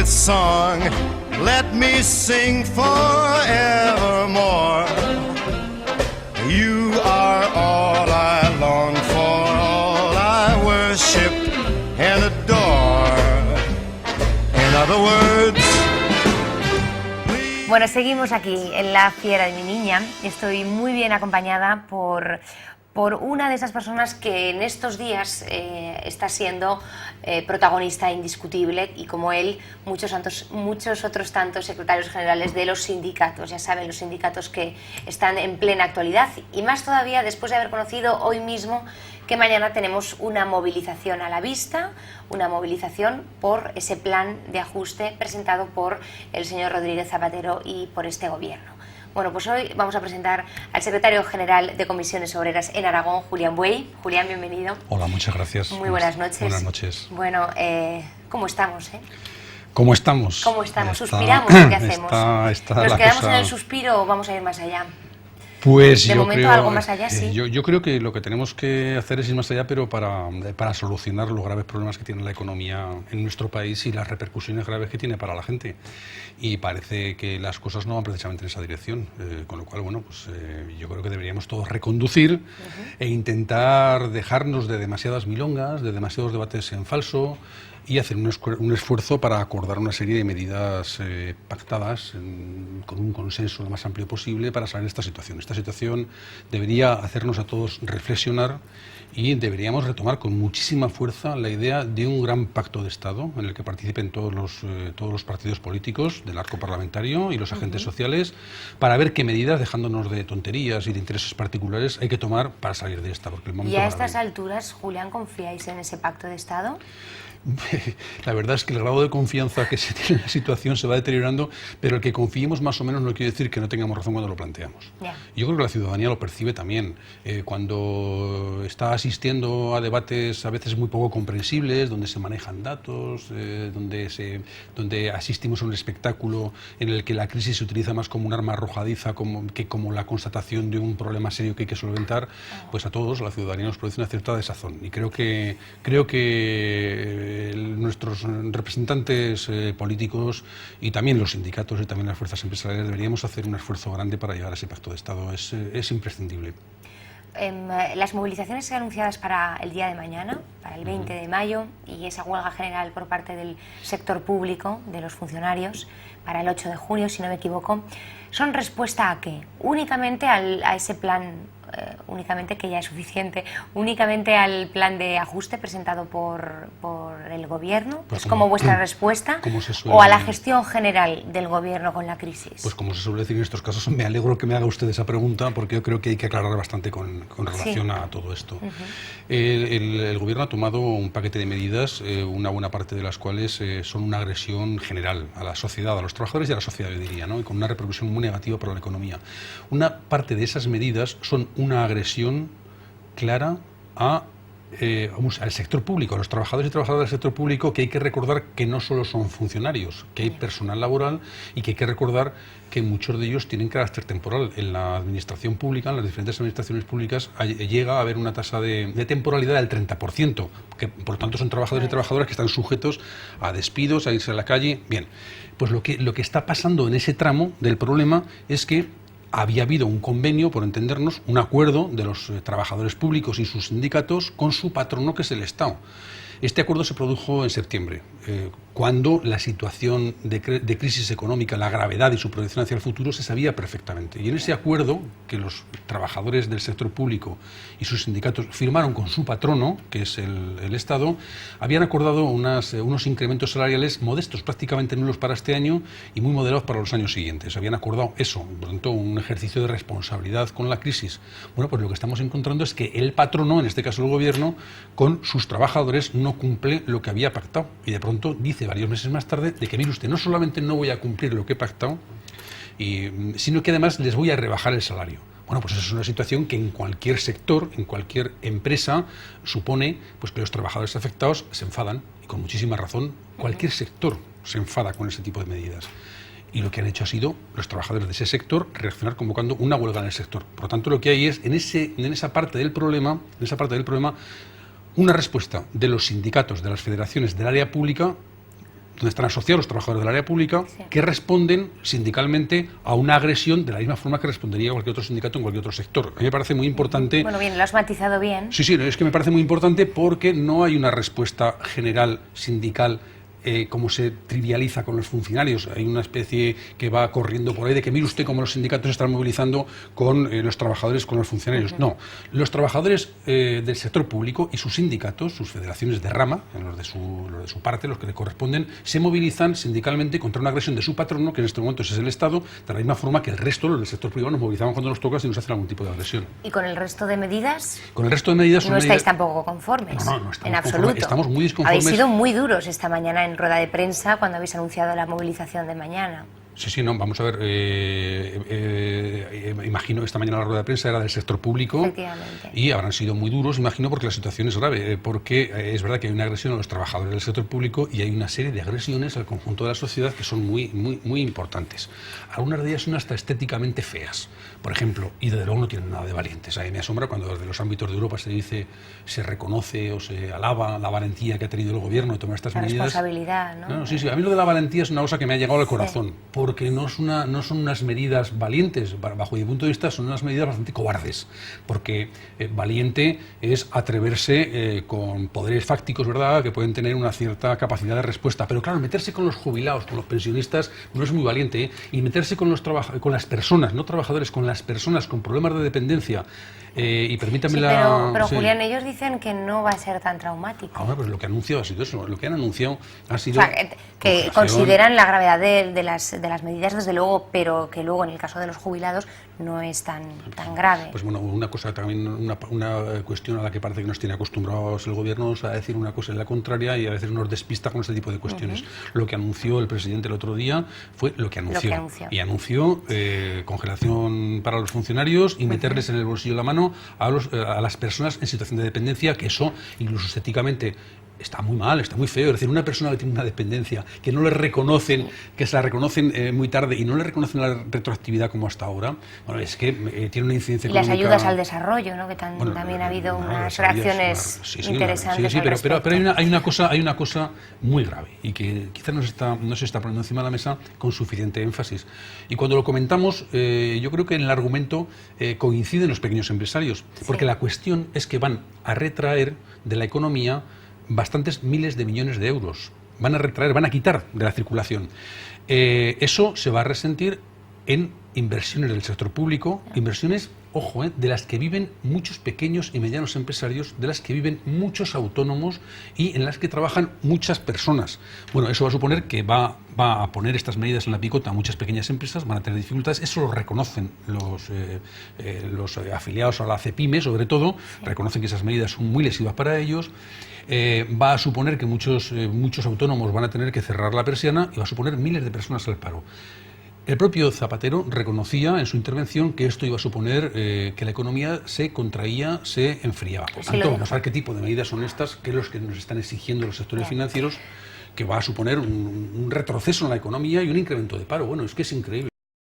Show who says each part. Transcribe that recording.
Speaker 1: with song. Let me sing forevermore. You are all I long for, all I worship and adore. In other words.
Speaker 2: Bueno, seguimos aquí en La Fiera de mi Niña. Estoy muy bien acompañada por una de esas personas que en estos días está siendo protagonista indiscutible, y como él, muchos otros tantos secretarios generales de los sindicatos, ya saben, los sindicatos que están en plena actualidad, y más todavía después de haber conocido hoy mismo que mañana tenemos una movilización a la vista, una movilización por ese plan de ajuste presentado por el señor Rodríguez Zapatero y por este gobierno. Bueno, pues hoy vamos a presentar al secretario general de Comisiones Obreras en Aragón, Julián Buey. Julián, bienvenido.
Speaker 3: Hola, muchas gracias.
Speaker 2: Muy buenas noches.
Speaker 3: Buenas noches.
Speaker 2: Bueno, ¿cómo estamos?
Speaker 3: ¿Cómo estamos?
Speaker 2: ¿Cómo estamos? ¿Suspiramos? ¿Qué hacemos? ¿Nos quedamos en el suspiro o vamos a ir más allá?
Speaker 3: Pues
Speaker 2: de
Speaker 3: yo
Speaker 2: momento
Speaker 3: creo,
Speaker 2: algo más allá, sí.
Speaker 3: Yo creo que lo que tenemos que hacer es ir más allá, pero para solucionar los graves problemas que tiene la economía en nuestro país y las repercusiones graves que tiene para la gente. Y parece que las cosas no van precisamente en esa dirección, con lo cual, bueno, pues yo creo que deberíamos todos reconducir e intentar dejarnos de demasiadas milongas, de demasiados debates en falso, y hacer un esfuerzo para acordar una serie de medidas pactadas con un consenso lo más amplio posible para salir de esta situación. Esta situación debería hacernos a todos reflexionar y deberíamos retomar con muchísima fuerza la idea de un gran pacto de Estado en el que participen todos los partidos políticos del arco parlamentario y los agentes sociales, para ver qué medidas, dejándonos de tonterías y de intereses particulares, hay que tomar para salir de esta. Porque el momento
Speaker 2: ¿Y a estas alturas, Julián, confiáis en ese pacto de Estado?
Speaker 3: La verdad es que el grado de confianza que se tiene en la situación se va deteriorando, pero el que confiemos más o menos no quiere decir que no tengamos razón cuando lo planteamos. Yo creo que la ciudadanía lo percibe también. Cuando está asistiendo a debates a veces muy poco comprensibles, donde se manejan datos, donde asistimos a un espectáculo en el que la crisis se utiliza más como un arma arrojadiza que como la constatación de un problema serio que hay que solventar, pues a todos, a la ciudadanía, nos produce una cierta desazón. Y creo que nuestros representantes políticos y también los sindicatos y también las fuerzas empresariales deberíamos hacer un esfuerzo grande para llegar a ese pacto de Estado. Es imprescindible.
Speaker 2: Las movilizaciones anunciadas para el día de mañana, para el 20 de mayo, y esa huelga general por parte del sector público, de los funcionarios, para el 8 de junio, si no me equivoco, ¿son respuesta a qué? ¿Únicamente a ese plan, únicamente, que ya es suficiente, únicamente al plan de ajuste presentado por el gobierno?
Speaker 3: Pues
Speaker 2: ¿Es como vuestra respuesta? ¿O a la gestión general del gobierno con la crisis?
Speaker 3: Pues como se suele decir en estos casos, me alegro que me haga usted esa pregunta, porque yo creo que hay que aclarar bastante con relación a todo esto. El gobierno ha tomado un paquete de medidas, una buena parte de las cuales son una agresión general a la sociedad, a los trabajadores y a la sociedad, yo diría, ¿no? Y con una repercusión muy negativa para la economía. Una parte de esas medidas son una agresión clara al sector público, a los trabajadores y trabajadoras del sector público, que hay que recordar que no solo son funcionarios, que hay personal laboral y que hay que recordar que muchos de ellos tienen carácter temporal. En la administración pública, en las diferentes administraciones públicas, llega a haber una tasa de temporalidad del 30%, que por lo tanto son trabajadores y trabajadoras que están sujetos a despidos, a irse a la calle. Bien, pues lo que está pasando en ese tramo del problema es que había habido un convenio, por entendernos, un acuerdo de los trabajadores públicos y sus sindicatos con su patrono, que es el Estado. Este acuerdo se produjo en septiembre, cuando la situación de crisis económica, la gravedad y su proyección hacia el futuro se sabía perfectamente. Y en ese acuerdo, que los trabajadores del sector público y sus sindicatos firmaron con su patrono, que es el Estado, habían acordado unos incrementos salariales modestos, prácticamente nulos para este año y muy moderados para los años siguientes. Habían acordado eso, por lo tanto, un ejercicio de responsabilidad con la crisis. Bueno, pues lo que estamos encontrando es que el patrono, en este caso el gobierno, con sus trabajadores no cumple lo que había pactado. Y de pronto dice varios meses más tarde de que, mire usted, no solamente no voy a cumplir lo que he pactado, sino que además les voy a rebajar el salario. Bueno, pues esa es una situación que en cualquier sector, en cualquier empresa, supone pues que los trabajadores afectados se enfadan, y con muchísima razón. Cualquier sector se enfada con ese tipo de medidas. Y lo que han hecho ha sido, los trabajadores de ese sector, reaccionar convocando una huelga en el sector. Por lo tanto, lo que hay es, en esa parte del problema, una respuesta de los sindicatos, de las federaciones del área pública, donde están asociados los trabajadores del área pública, que responden sindicalmente a una agresión de la misma forma que respondería cualquier otro sindicato en cualquier otro sector. A mí me parece muy importante...
Speaker 2: Bueno, bien, lo has matizado bien.
Speaker 3: Sí, es que me parece muy importante porque no hay una respuesta general sindical como se trivializa con los funcionarios. Hay una especie que va corriendo por ahí de que mire usted cómo los sindicatos se están movilizando con los trabajadores, con los funcionarios. No, los trabajadores del sector público y sus sindicatos, sus federaciones de rama, los de su parte, los que le corresponden, se movilizan sindicalmente contra una agresión de su patrono, que en este momento es el Estado, de la misma forma que el resto, los del sector privado, nos movilizamos cuando nos toca si nos hacen algún tipo de agresión.
Speaker 2: ¿Y con el resto de medidas?
Speaker 3: Con el resto de medidas...
Speaker 2: No estáis tampoco conformes.
Speaker 3: No estamos
Speaker 2: en absoluto.
Speaker 3: Estamos muy disconformes.
Speaker 2: Habéis sido muy duros esta mañana en rueda de prensa cuando habéis anunciado la movilización de mañana.
Speaker 3: Sí, no, vamos a ver, imagino que esta mañana la rueda de prensa era del sector público.
Speaker 2: Efectivamente.
Speaker 3: Y habrán sido muy duros, imagino, porque la situación es grave, porque es verdad que hay una agresión a los trabajadores del sector público y hay una serie de agresiones al conjunto de la sociedad que son muy importantes. Algunas de ellas son hasta estéticamente feas, por ejemplo, y desde luego no tienen nada de valientes. A mí me asombra cuando desde los ámbitos de Europa se reconoce o se alaba la valentía que ha tenido el gobierno de tomar estas medidas.
Speaker 2: La responsabilidad, ¿no?
Speaker 3: Sí, a mí lo de la valentía es una cosa que me ha llegado al corazón. Porque no son unas medidas valientes, bajo mi punto de vista son unas medidas bastante cobardes, porque valiente es atreverse con poderes fácticos, ¿verdad?, que pueden tener una cierta capacidad de respuesta, pero claro, meterse con los jubilados, con los pensionistas, no es muy valiente, y meterse con las personas, no trabajadores, con las personas con problemas de dependencia, y permítame
Speaker 2: pero Julián, ellos dicen que no va a ser tan traumático.
Speaker 3: Ahora, pues lo que ha anunciado ha sido eso, lo que han anunciado ha sido...
Speaker 2: O sea, que consideran la gravedad de las medidas, desde luego, pero que luego en el caso de los jubilados no es tan grave.
Speaker 3: Pues bueno, una cosa también, una cuestión a la que parece que nos tiene acostumbrados el gobierno es a decir una cosa en la contraria y a veces nos despista con este tipo de cuestiones. Lo que anunció el presidente el otro día fue lo que anunció. Y anunció congelación para los funcionarios y meterles en el bolsillo la mano a las personas en situación de dependencia, que eso incluso estéticamente está muy mal, está muy feo. Es decir, una persona que tiene una dependencia, que no le reconocen, que se la reconocen muy tarde y no le reconocen la retroactividad como hasta ahora, bueno, es que tiene una incidencia
Speaker 2: económica.
Speaker 3: Y
Speaker 2: las ayudas al desarrollo, ¿no?, que también ha habido unas reacciones interesantes.
Speaker 3: Pero hay una cosa muy grave y que quizás no se está poniendo encima de la mesa con suficiente énfasis. Y cuando lo comentamos, yo creo que en el argumento coinciden los pequeños empresarios, porque la cuestión es que van a retraer de la economía bastantes miles de millones de euros. Van a quitar de la circulación. Eso se va a resentir en inversiones del sector público, inversiones, ojo, de las que viven muchos pequeños y medianos empresarios, de las que viven muchos autónomos y en las que trabajan muchas personas. Bueno, eso va a suponer que va a poner estas medidas en la picota a muchas pequeñas empresas, van a tener dificultades, eso lo reconocen los afiliados a la CEPIME, sobre todo, reconocen que esas medidas son muy lesivas para ellos. Va a suponer que muchos autónomos van a tener que cerrar la persiana y va a suponer miles de personas al paro. El propio Zapatero reconocía en su intervención que esto iba a suponer que la economía se contraía, se enfriaba. Por tanto, vamos a ver qué tipo de medidas son estas, que los que nos están exigiendo los sectores financieros, que va a suponer un retroceso en la economía y un incremento de paro. Bueno, es que es increíble.